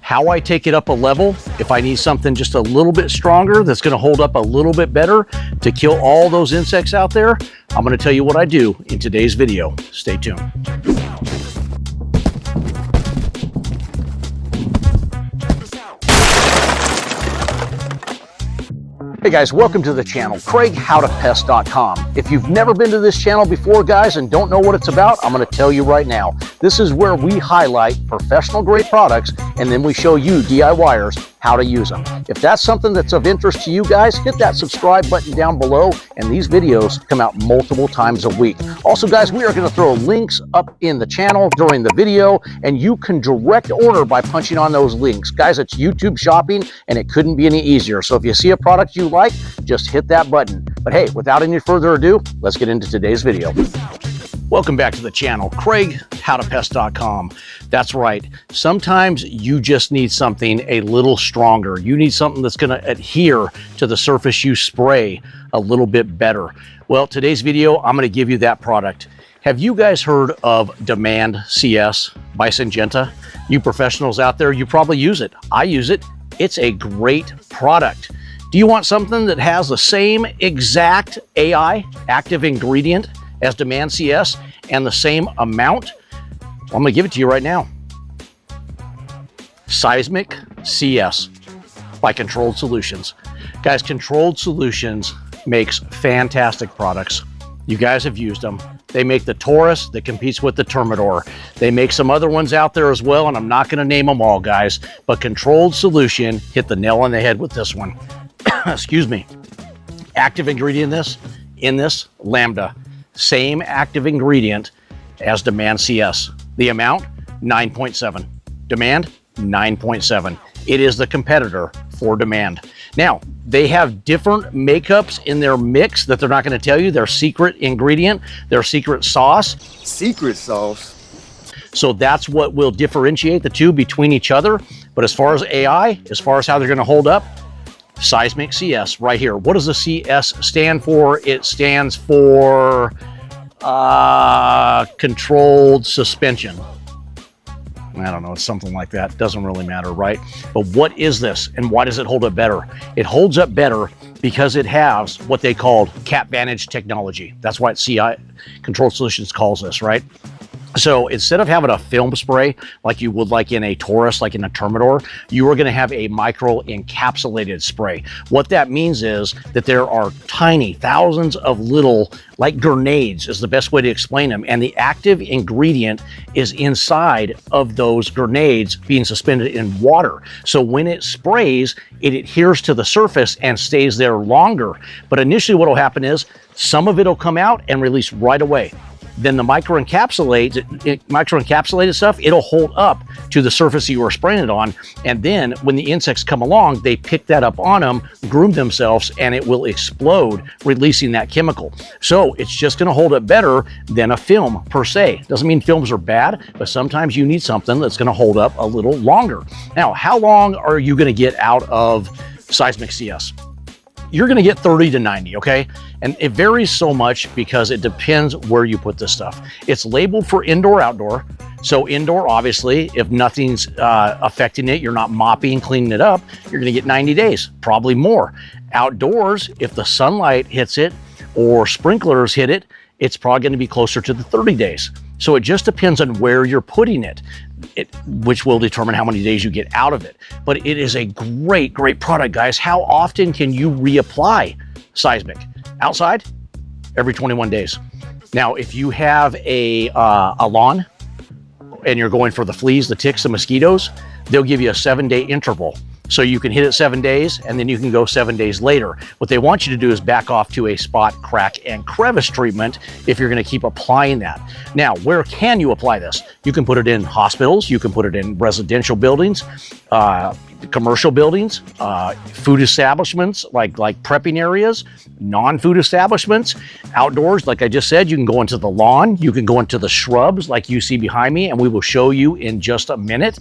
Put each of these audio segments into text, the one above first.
how I take it up a level, if I need something just a little bit stronger that's going to hold up a little bit better to kill all those insects out there, I'm going to tell you what I do in today's video. Stay tuned. Hey guys, welcome to the channel, CraigHowToPest.com. If you've never been to this channel before, guys, and don't know what it's about, I'm going to tell you right now. This is where we highlight professional grade products, and then we show you DIYers how to use them. If that's something that's of interest to you guys, hit that subscribe button down below, and these videos come out multiple times a week. Also, guys, we are going to throw links up in the channel during the video, and you can direct order by punching on those links. Guys, it's YouTube shopping, and it couldn't be any easier. So if you see a product you like, just hit that button. But hey, without any further ado, let's get into today's video. Welcome back to the channel, CraigHowToPest.com. That's right. Sometimes you just need something a little stronger. You need something that's going to adhere to the surface you spray a little bit better. Well, today's video, I'm going to give you that product. Have you guys heard of Demand CS by Syngenta? You professionals out there, you probably use it. I use it. It's a great product. Do you want something that has the same exact AI, active ingredient, as Demand CS and the same amount? Well, I'm going to give it to you right now. Cyzmic CS by Controlled Solutions. Guys, Controlled Solutions makes fantastic products. You guys have used them. They make the Taurus that competes with the Termidor. They make some other ones out there as well, and I'm not going to name them all, guys, but Controlled Solution hit the nail on the head with this one. Excuse me. Active ingredient in this, Lambda. Same active ingredient as Demand CS. The amount, 9.7. Demand, 9.7. It is the competitor for Demand. Now, they have different makeups in their mix that they're not going to tell you. Their secret ingredient, their secret sauce. Secret sauce. So that's what will differentiate the two between each other. But as far as AI, as far as how they're going to hold up, Cyzmic CS right here. What does the CS stand for? It stands for controlled suspension. I don't know, it's something like that. Doesn't really matter, right? But what is this and why does it hold up better? It holds up better because it has what they called CapVantage technology. That's why CI Controlled Solutions calls this, right? So instead of having a film spray like you would like in a Taurus, like in a Termidor, you are going to have a microencapsulated spray. What that means is that there are tiny, thousands of little, like grenades is the best way to explain them. And the active ingredient is inside of those grenades being suspended in water. So when it sprays, it adheres to the surface and stays there longer. But initially what will happen is some of it will come out and release right away. Then the microencapsulated stuff, it'll hold up to the surface you were spraying it on. And then when the insects come along, they pick that up on them, groom themselves, and it will explode, releasing that chemical. So it's just going to hold up better than a film per se. Doesn't mean films are bad, but sometimes you need something that's going to hold up a little longer. Now, how long are you going to get out of Cyzmic CS? You're going to get 30 to 90, okay? And it varies so much because it depends where you put this stuff. It's labeled for indoor, outdoor. So indoor, obviously, if nothing's affecting it, you're not mopping, cleaning it up, you're going to get 90 days, probably more. Outdoors, if the sunlight hits it or sprinklers hit it, it's probably going to be closer to the 30 days. So it just depends on where you're putting it, which will determine how many days you get out of it. But it is a great, great product, guys. How often can you reapply Cyzmic? Outside, every 21 days. Now, if you have a lawn and you're going for the fleas, the ticks, the mosquitoes, they'll give you a 7-day interval. So you can hit it 7 days and then you can go 7 days later. What they want you to do is back off to a spot, crack, and crevice treatment if you're going to keep applying that. Now, where can you apply this? You can put it in hospitals, you can put it in residential buildings, commercial buildings, food establishments like prepping areas, non-food establishments, outdoors, like I just said, you can go into the lawn, you can go into the shrubs like you see behind me, and we will show you in just a minute.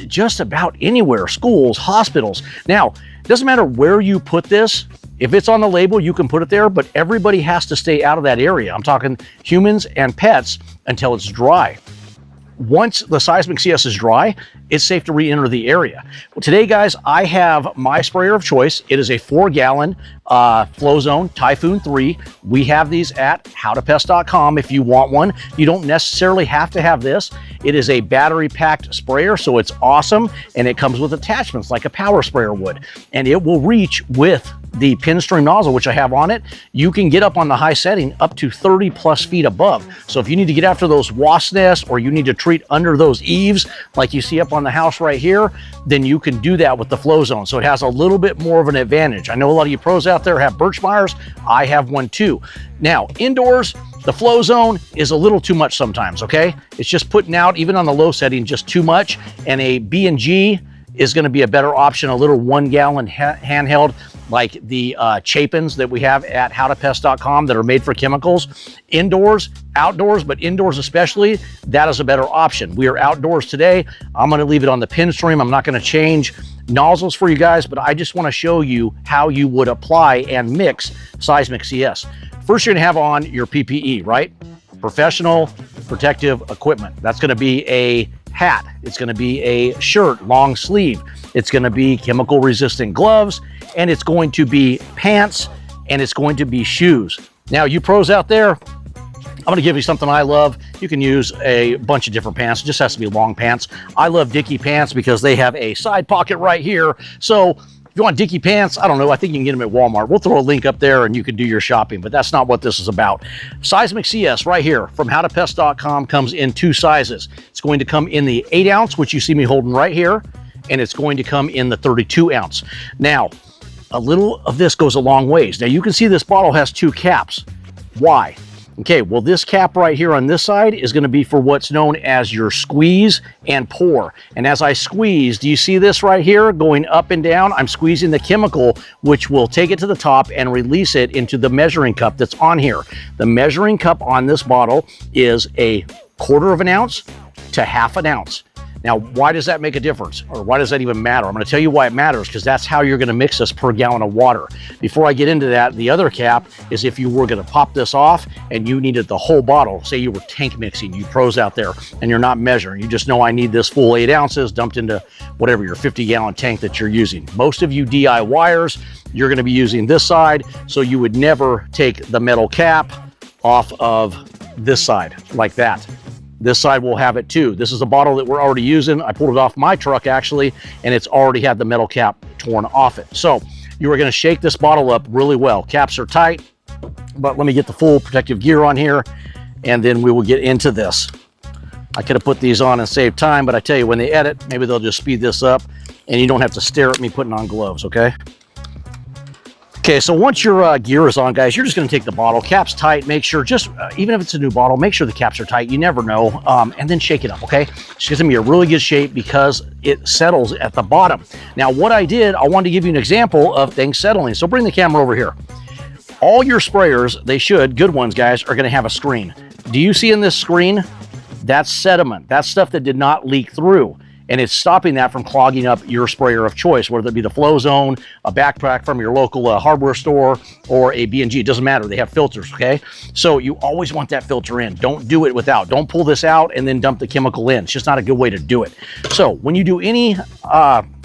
Just about anywhere, schools, hospitals. Now, it doesn't matter where you put this. If it's on the label, you can put it there, but everybody has to stay out of that area. I'm talking humans and pets until it's dry. once the Cyzmic CS is dry, it's safe to re-enter the area. Well, today, guys, I have my sprayer of choice. It is a 4-gallon Flow Zone Typhoon 3. We have these at howtopest.com if you want one. You don't necessarily have to have this. It is a battery-packed sprayer, so it's awesome, and it comes with attachments like a power sprayer would, and it will reach with the Pinstream nozzle, which I have on it. You can get up on the high setting up to 30 plus feet above. So if you need to get after those wasp nests, or you need to treat under those eaves like you see up on the house right here, then you can do that with the Flow Zone. So it has a little bit more of an advantage. I know a lot of you pros out there have Birchmeyers. I have one too. Now, indoors, the Flow Zone is a little too much sometimes, okay? It's just putting out, even on the low setting, just too much. And a B&G is going to be a better option, a little 1-gallon handheld like the Chapins that we have at howtopest.com that are made for chemicals. Indoors, outdoors, but indoors especially, that is a better option. We are outdoors today. I'm going to leave it on the Pinstream. I'm not going to change nozzles for you guys, but I just want to show you how you would apply and mix Cyzmic CS. First, you're going to have on your PPE, right? Professional protective equipment. That's going to be a hat. It's going to be a shirt, long sleeve. It's going to be chemical resistant gloves, and it's going to be pants, and it's going to be shoes. Now, you pros out there, I'm going to give you something I love. You can use a bunch of different pants. It just has to be long pants. I love Dickie pants because they have a side pocket right here. So if you want Dickie pants, I don't know, I think you can get them at Walmart. We'll throw a link up there and you can do your shopping, but that's not what this is about. Cyzmic CS right here from howtopest.com comes in 2 sizes. It's going to come in the 8 ounce, which you see me holding right here, and it's going to come in the 32 ounce. Now, a little of this goes a long ways. Now, you can see this bottle has 2 caps. Why? Okay, well, this cap right here on this side is going to be for what's known as your squeeze and pour. And as I squeeze, do you see this right here going up and down? I'm squeezing the chemical, which will take it to the top and release it into the measuring cup that's on here. The measuring cup on this bottle is a 1/4 ounce to 1/2 ounce. Now, why does that make a difference? Or why does that even matter? I'm going to tell you why it matters, because that's how you're going to mix this per gallon of water. Before I get into that, the other cap is if you were going to pop this off and you needed the whole bottle. Say you were tank mixing, you pros out there, and you're not measuring. You just know I need this full 8 ounces dumped into whatever your 50-gallon tank that you're using. Most of you DIYers, you're going to be using this side, so you would never take the metal cap off of this side like that. This side will have it too. This is a bottle that we're already using. I pulled it off my truck actually, and it's already had the metal cap torn off it. So you are going to shake this bottle up really well. Caps are tight, but let me get the full protective gear on here, and then we will get into this. I could have put these on and saved time, but I tell you, when they edit, maybe they'll just speed this up, and you don't have to stare at me putting on gloves, okay? Okay, so once your gear is on, guys, you're just going to take the bottle, caps tight, make sure, just even if it's a new bottle, make sure the caps are tight. You never know, and then shake it up, okay? It's going to be a really good shape because it settles at the bottom. Now, what I did, I wanted to give you an example of things settling. So bring the camera over here. All your sprayers, they should, good ones, guys, are going to have a screen. Do you see in this screen? That's sediment. That's stuff that did not leak through. And it's stopping that from clogging up your sprayer of choice, whether it be the Flow Zone, a backpack from your local hardware store, or a B&G. It doesn't matter. They have filters, okay? So you always want that filter in. Don't do it without. Don't pull this out and then dump the chemical in. It's just not a good way to do it. So when you do any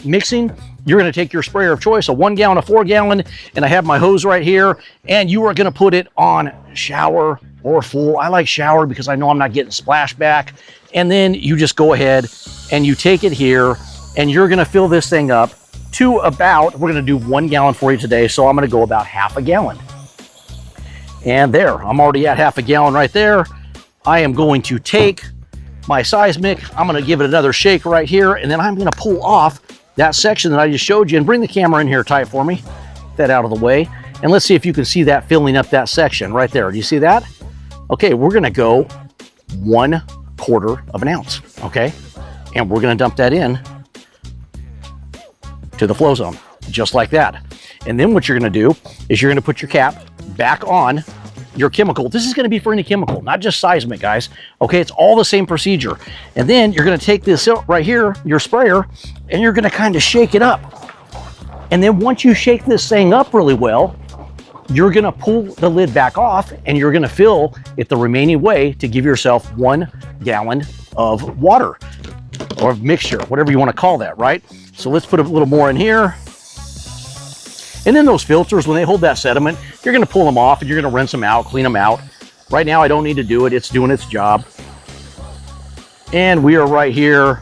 mixing, you're going to take your sprayer of choice, a 1 gallon, a 4 gallon, and I have my hose right here, and you are going to put it on shower or full. I like shower because I know I'm not getting splashback. And then you just go ahead and you take it here, and you're going to fill this thing up to about, we're going to do 1 gallon for you today, so I'm going to go about 1/2 gallon. And there, I'm already at 1/2 gallon right there. I am going to take my Cyzmic, I'm going to give it another shake right here, and then I'm going to pull off that section that I just showed you, and bring the camera in here tight for me. Get that out of the way. And let's see if you can see that filling up that section right there. Do you see that? Okay, we're going to go 1/4 ounce, okay? And we're going to dump that in to the Flow Zone, just like that. And then what you're going to do is you're going to put your cap back on your chemical. This is going to be for any chemical, not just Cyzmic, guys. Okay, it's all the same procedure. And then you're going to take this right here, your sprayer, and you're going to kind of shake it up. And then once you shake this thing up really well, you're gonna pull the lid back off and you're gonna fill it the remaining way to give yourself 1 gallon of water or mixture, whatever you want to call that, right? So let's put a little more in here. And then those filters, when they hold that sediment, you're gonna pull them off and you're gonna rinse them out, clean them out. Right now, I don't need to do it. It's doing its job. And we are right here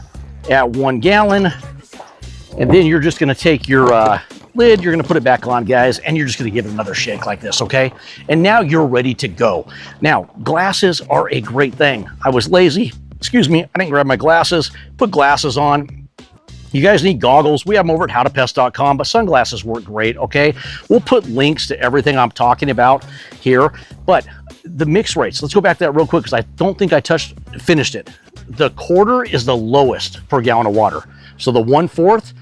at 1 gallon. And then you're just gonna take your lid, you're gonna put it back on, guys, and you're just gonna give it another shake like this, okay? And now you're ready to go. Now, glasses are a great thing. I was lazy, excuse me, I didn't grab my glasses, put glasses on. You guys need goggles. We have them over at howtopest.com, but sunglasses work great, okay? We'll put links to everything I'm talking about here, but the mix rates, let's go back to that real quick because I don't think I finished it. The quarter is the lowest per gallon of water. So the 1/4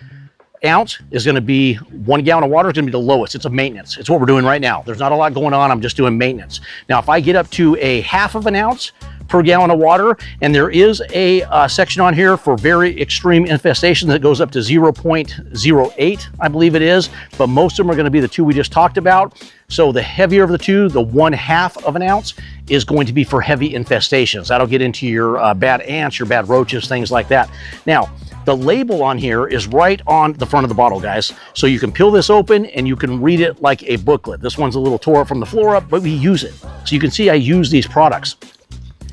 ounce is going to be 1 gallon of water is going to be the lowest. It's a maintenance. It's what we're doing right now. There's not a lot going on. I'm just doing maintenance. Now, if I get up to a 1/2 ounce per gallon of water, and there is a section on here for very extreme infestations that goes up to 0.08, I believe it is, but most of them are going to be the 2 we just talked about. So the heavier of the 2, the 1/2 ounce, is going to be for heavy infestations. That'll get into your bad ants, your bad roaches, things like that. Now, the label on here is right on the front of the bottle, guys. So you can peel this open and you can read it like a booklet. This one's a little tore up from the floor up, but we use it. So you can see I use these products.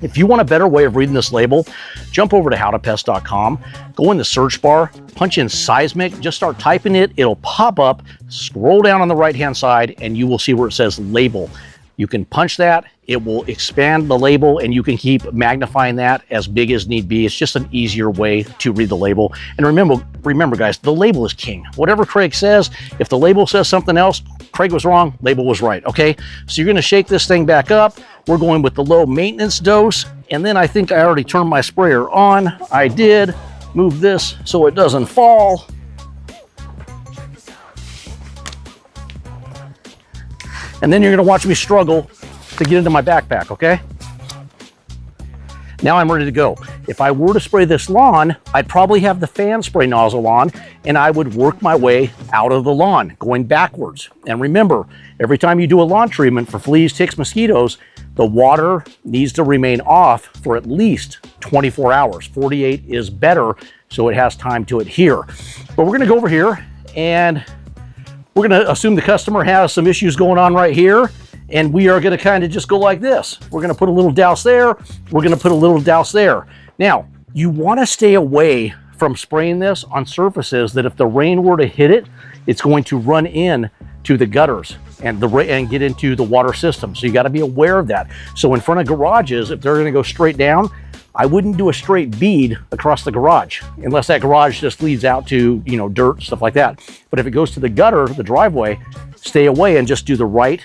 If you want a better way of reading this label, jump over to howtopest.com, go in the search bar, punch in Cyzmic, just start typing it, it'll pop up, scroll down on the right-hand side, and you will see where it says label. You can punch that, it will expand the label, and you can keep magnifying that as big as need be. It's just an easier way to read the label. And remember guys, the label is king. Whatever Craig says, if the label says something else, Craig was wrong, label was right, okay? So you're gonna shake this thing back up. We're going with the low maintenance dose, and then I think I already turned my sprayer on. I did. Move this so it doesn't fall. And then you're gonna watch me struggle to get into my backpack, okay? Now I'm ready to go. If I were to spray this lawn, I'd probably have the fan spray nozzle on and I would work my way out of the lawn, going backwards. And remember, every time you do a lawn treatment for fleas, ticks, mosquitoes, the water needs to remain off for at least 24 hours. 48 is better, so it has time to adhere. But we're gonna go over here and we're gonna assume the customer has some issues going on right here, and we are gonna kind of just go like this. We're gonna put a little douse there, we're gonna put a little douse there. Now, you wanna stay away from spraying this on surfaces that if the rain were to hit it, it's going to run in to the gutters and get into the water system. So you gotta be aware of that. So in front of garages, if they're gonna go straight down, I wouldn't do a straight bead across the garage unless that garage just leads out to, you know, dirt, stuff like that. But if it goes to the gutter, the driveway, stay away and just do the right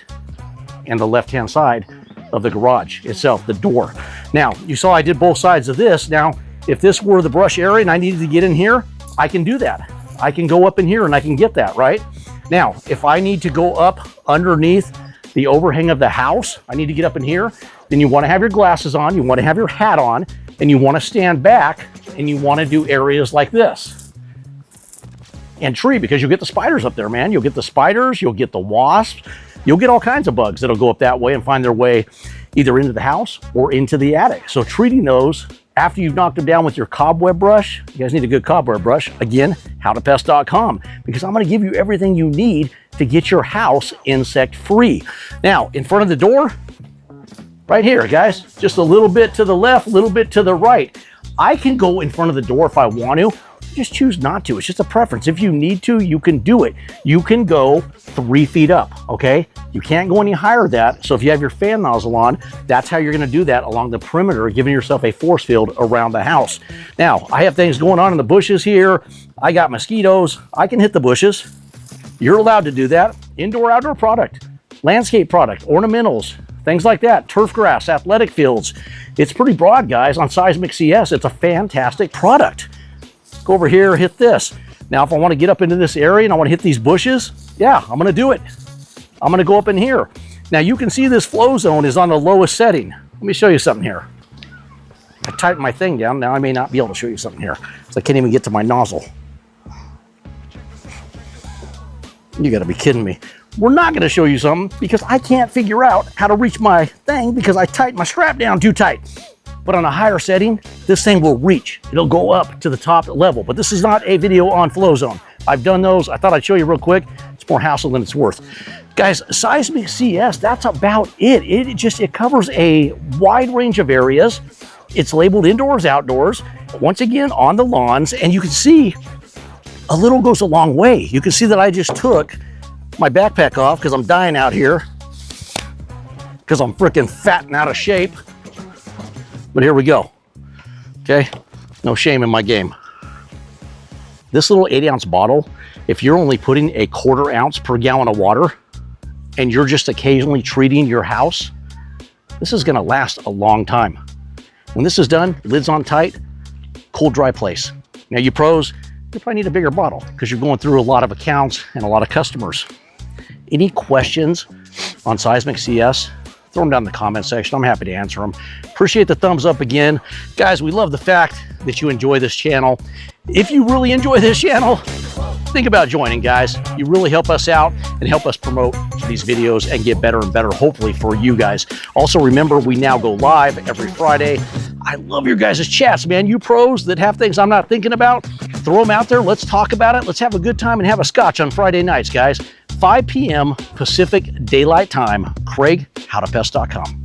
and the left-hand side of the garage itself, the door. Now, you saw I did both sides of this. Now, if this were the brush area and I needed to get in here, I can do that. I can go up in here and I can get that, right? Now, if I need to go up underneath the overhang of the house, I need to get up in here, then you wanna have your glasses on, you wanna have your hat on, and you wanna stand back, and you wanna do areas like this. And tree, because you'll get the spiders up there, man. You'll get the spiders, you'll get the wasps, you'll get all kinds of bugs that'll go up that way and find their way either into the house or into the attic. So treating those after you've knocked them down with your cobweb brush, you guys need a good cobweb brush, again, howtopest.com, because I'm gonna give you everything you need to get your house insect free. Now, in front of the door, right here, guys, just a little bit to the left, a little bit to the right. I can go in front of the door if I want to. Just choose not to. It's just a preference. If you need to, you can do it. You can go 3 feet up, okay? You can't go any higher than that. So if you have your fan nozzle on, that's how you're gonna do that along the perimeter, giving yourself a force field around the house. Now, I have things going on in the bushes here. I got mosquitoes. I can hit the bushes. You're allowed to do that. Indoor, outdoor product, landscape product, ornamentals, things like that, turf grass, athletic fields. It's pretty broad, guys. On Cyzmic CS, it's a fantastic product. Go over here, hit this. Now, if I want to get up into this area and I want to hit these bushes, yeah, I'm going to do it. I'm going to go up in here. Now, you can see this flow zone is on the lowest setting. Let me show you something here. I tightened my thing down. Now, I may not be able to show you something here, so I can't even get to my nozzle. You got to be kidding me. we're not gonna show you something because I can't figure out how to reach my thing because I tightened my strap down too tight. But on a higher setting, this thing will reach. It'll go up to the top level, but this is not a video on flow zone. I've done those. I thought I'd show you real quick. It's more hassle than it's worth. Guys, Cyzmic CS, that's about it. It covers a wide range of areas. It's labeled indoors, outdoors, once again on the lawns, and you can see a little goes a long way. You can see that I just took my backpack off because I'm dying out here because I'm freaking fat and out of shape. But here we go. Okay, no shame in my game. This little 8-ounce bottle, if you're only putting a 1/4 ounce per gallon of water and you're just occasionally treating your house, this is gonna last a long time. When this is done, lid's on tight, cool, dry place. Now you pros, you probably need a bigger bottle because you're going through a lot of accounts and a lot of customers. Any questions on Cyzmic CS? Throw them down in the comment section. I'm happy to answer them. Appreciate the thumbs up again. Guys, we love the fact that you enjoy this channel. If you really enjoy this channel, think about joining, guys. You really help us out and help us promote these videos and get better and better, hopefully, for you guys. Also, remember, we now go live every Friday. I love your guys' chats, man. You pros that have things I'm not thinking about, throw them out there. Let's talk about it. Let's have a good time and have a scotch on Friday nights, guys. 5 p.m. Pacific Daylight Time. Craig, howtopest.com.